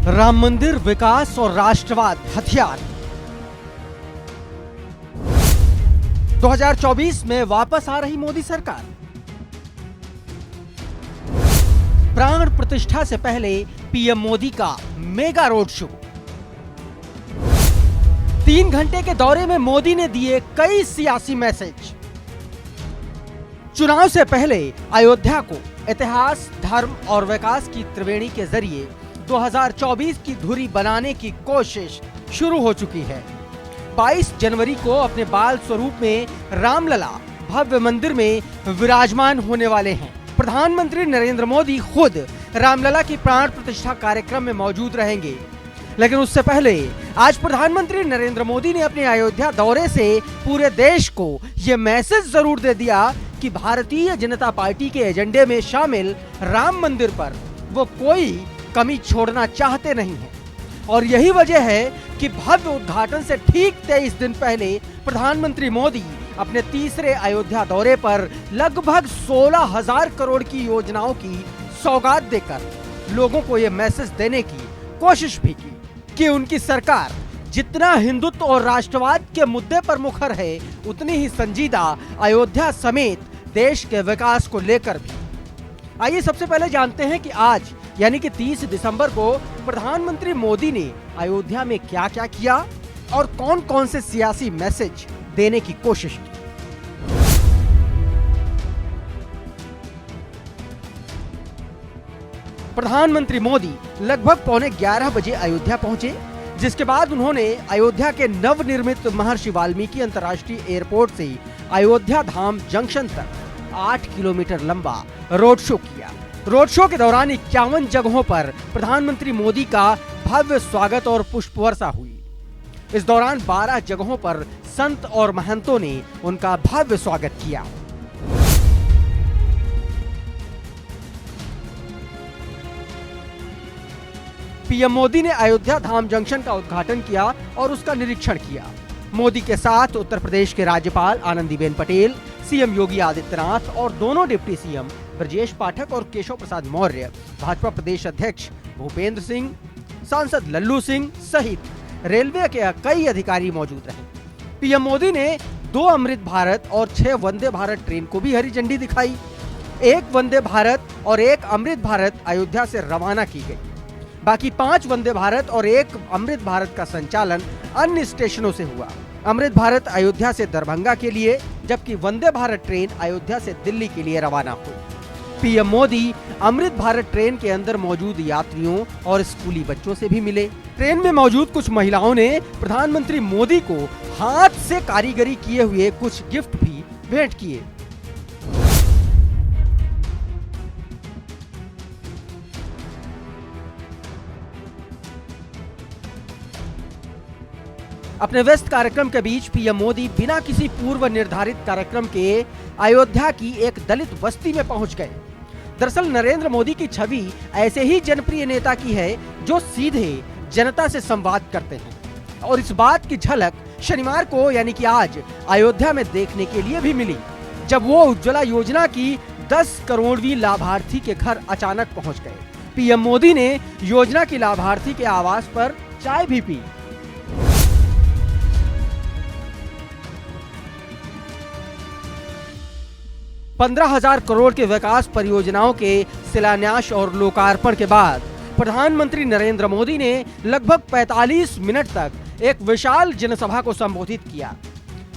राम मंदिर, विकास और राष्ट्रवाद हथियार। 2024 में वापस आ रही मोदी सरकार। प्राण प्रतिष्ठा से पहले पीएम मोदी का मेगा रोड शो। 3 घंटे के दौरे में मोदी ने दिए कई सियासी मैसेज। चुनाव से पहले अयोध्या को इतिहास, धर्म और विकास की त्रिवेणी के जरिए 2024 की धुरी बनाने की कोशिश शुरू हो चुकी है। 22 जनवरी को अपने बाल स्वरूप में रामलला भव्य मंदिर में विराजमान होने वाले हैं। प्रधानमंत्री नरेंद्र मोदी खुद रामलला की प्राण प्रतिष्ठा कार्यक्रम में मौजूद रहेंगे। लेकिन उससे पहले आज प्रधानमंत्री नरेंद्र मोदी ने अपने अयोध्या दौरे से पूरे देश को यह मैसेज जरूर दे दिया कि भारतीय जनता पार्टी के एजेंडे में शामिल राम मंदिर पर वो कोई कमी छोड़ना चाहते नहीं हैं। और यही वजह है कि भव्य उद्घाटन से ठीक 23 दिन पहले प्रधानमंत्री मोदी अपने तीसरे अयोध्या दौरे पर लगभग 16,000 करोड़ की योजनाओं की सौगात देकर लोगों को यह मैसेज देने की कोशिश भी की कि उनकी सरकार जितना हिंदुत्व और राष्ट्रवाद के मुद्दे पर मुखर है, उतनी ही संजीदा अयोध्या समेत देश के विकास को लेकर भी। आइए सबसे पहले जानते हैं कि आज यानी कि 30 दिसंबर को प्रधानमंत्री मोदी ने अयोध्या में क्या क्या किया और कौन कौन से सियासी मैसेज देने की कोशिश की। प्रधानमंत्री मोदी लगभग 11:15 बजे अयोध्या पहुंचे, जिसके बाद उन्होंने अयोध्या के नवनिर्मित महर्षि वाल्मीकि अंतर्राष्ट्रीय एयरपोर्ट से अयोध्या धाम जंक्शन तक 8 किलोमीटर लंबा रोड शो किया। रोड शो के दौरान 51 जगहों पर प्रधानमंत्री मोदी का भव्य स्वागत और पुष्प वर्षा हुई। इस दौरान 12 जगहों पर संत और महंतों ने उनका भव्य स्वागत किया। पीएम मोदी ने अयोध्या धाम जंक्शन का उद्घाटन किया और उसका निरीक्षण किया। मोदी के साथ उत्तर प्रदेश के राज्यपाल आनंदीबेन पटेल, सीएम योगी आदित्यनाथ और दोनों डिप्टी सीएम ब्रजेश पाठक और केशव प्रसाद मौर्य, भाजपा प्रदेश अध्यक्ष भूपेंद्र सिंह, सांसद लल्लू सिंह सहित रेलवे के कई अधिकारी मौजूद रहे। पीएम मोदी ने 2 अमृत भारत और 6 वंदे भारत ट्रेन को भी हरी झंडी दिखाई। 1 वंदे भारत और 1 अमृत भारत अयोध्या से रवाना की गई। बाकी 5 वंदे भारत और 1 अमृत भारत का संचालन अन्य स्टेशनों से हुआ। अमृत भारत अयोध्या से दरभंगा के लिए, जबकि वंदे भारत ट्रेन अयोध्या से दिल्ली के लिए रवाना हुई। पीएम मोदी अमृत भारत ट्रेन के अंदर मौजूद यात्रियों और स्कूली बच्चों से भी मिले। ट्रेन में मौजूद कुछ महिलाओं ने प्रधानमंत्री मोदी को हाथ से कारीगरी किए हुए कुछ गिफ्ट भी भेंट किए। अपने व्यस्त कार्यक्रम के बीच पीएम मोदी बिना किसी पूर्व निर्धारित कार्यक्रम के अयोध्या की एक दलित बस्ती में पहुंच गए। दरअसल नरेंद्र मोदी की छवि ऐसे ही जनप्रिय नेता की है जो सीधे जनता से संवाद करते हैं, और इस बात की झलक शनिवार को यानी कि आज अयोध्या में देखने के लिए भी मिली, जब वो उज्ज्वला योजना की 10 करोड़वीं लाभार्थी के घर अचानक पहुंच गए। पीएम मोदी ने योजना की लाभार्थी के आवास पर चाय भी पी। ₹15,000 करोड़ के विकास परियोजनाओं के शिलान्यास और लोकार्पण के बाद प्रधानमंत्री नरेंद्र मोदी ने लगभग 45 मिनट तक एक विशाल जनसभा को संबोधित किया।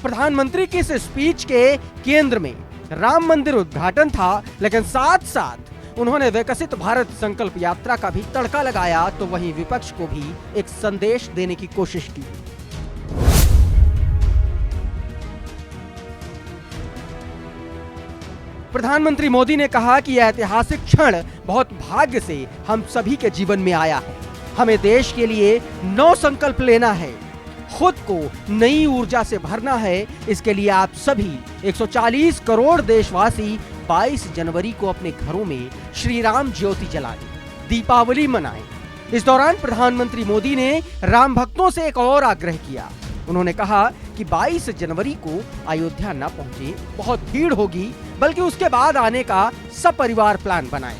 प्रधानमंत्री की इस स्पीच के केंद्र में राम मंदिर उद्घाटन था, लेकिन साथ साथ उन्होंने विकसित भारत संकल्प यात्रा का भी तड़का लगाया, तो वहीं विपक्ष को भी एक संदेश देने की कोशिश की। प्रधानमंत्री मोदी ने कहा कि यह ऐतिहासिक क्षण बहुत भाग्य से हम सभी के जीवन में आया है। हमें देश के लिए नौ संकल्प लेना है, खुद को नई ऊर्जा से भरना है। इसके लिए आप सभी 140 करोड़ देशवासी 22 जनवरी को अपने घरों में श्री राम ज्योति जलाएं, दीपावली मनाएं। इस दौरान प्रधानमंत्री मोदी ने राम भक्तों से एक और आग्रह किया। उन्होंने कहा कि 22 जनवरी को अयोध्या न पहुंचे, बहुत भीड़ होगी, बल्कि उसके बाद आने का सपरिवार प्लान बनाएं।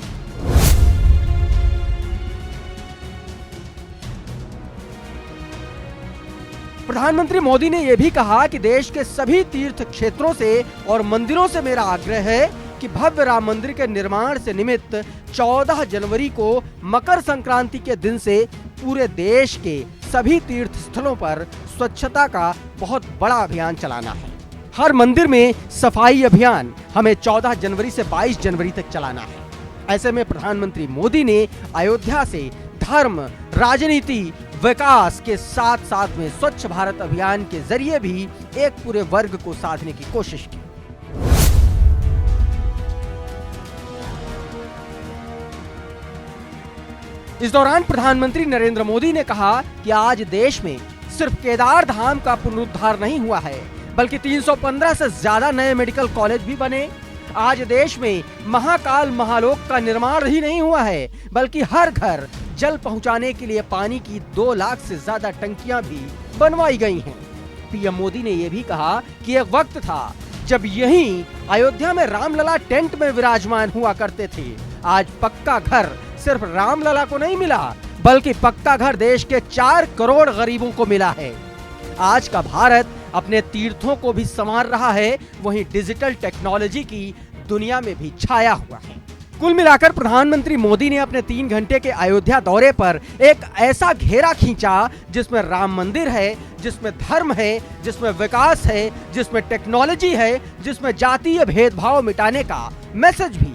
प्रधानमंत्री मोदी ने यह भी कहा कि देश के सभी तीर्थ क्षेत्रों से और मंदिरों से मेरा आग्रह है कि भव्य राम मंदिर के निर्माण से निमित्त 14 जनवरी को मकर संक्रांति के दिन से पूरे देश के सभी तीर्थ स्थलों पर स्वच्छता का बहुत बड़ा अभियान चलाना है। हर मंदिर में सफाई अभियान हमें 14 जनवरी से 22 जनवरी तक चलाना है। ऐसे में प्रधानमंत्री मोदी ने अयोध्या से धर्म, राजनीति, विकास के साथ साथ में स्वच्छ भारत अभियान के जरिए भी एक पूरे वर्ग को साधने की कोशिश की। इस दौरान प्रधानमंत्री नरेंद्र मोदी ने कहा कि आज देश में सिर्फ केदार धाम का पुनरुद्धार नहीं हुआ है, बल्कि 315 से ज्यादा नए मेडिकल कॉलेज भी बने। आज देश में महाकाल महालोक का निर्माण ही नहीं हुआ है, बल्कि हर घर जल पहुंचाने के लिए पानी की 2 लाख से ज्यादा टंकियां भी बनवाई गई हैं। पीएम मोदी ने यह भी कहा कि एक वक्त था जब यहीं अयोध्या में रामलला टेंट में विराजमान हुआ करते थे। आज पक्का घर सिर्फ रामलला को नहीं मिला, बल्कि पक्का घर देश के 4 करोड़ गरीबों को मिला है। आज का भारत अपने तीर्थों को भी संवार रहा है, वहीं डिजिटल टेक्नोलॉजी की दुनिया में भी छाया हुआ है। कुल मिलाकर प्रधानमंत्री मोदी ने अपने 3 घंटे के अयोध्या दौरे पर एक ऐसा घेरा खींचा जिसमें राम मंदिर है, जिसमें धर्म है, जिसमें विकास है, जिसमें टेक्नोलॉजी है, जिसमें जातीय भेदभाव मिटाने का मैसेज भी।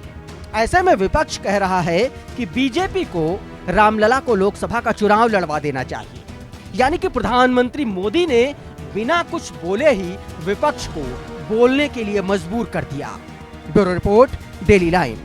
ऐसे में विपक्ष कह रहा है कि बीजेपी को रामलला को लोकसभा का चुनाव लड़वा देना चाहिए। यानी कि प्रधानमंत्री मोदी ने बिना कुछ बोले ही विपक्ष को बोलने के लिए मजबूर कर दिया। Bureau report, daily line.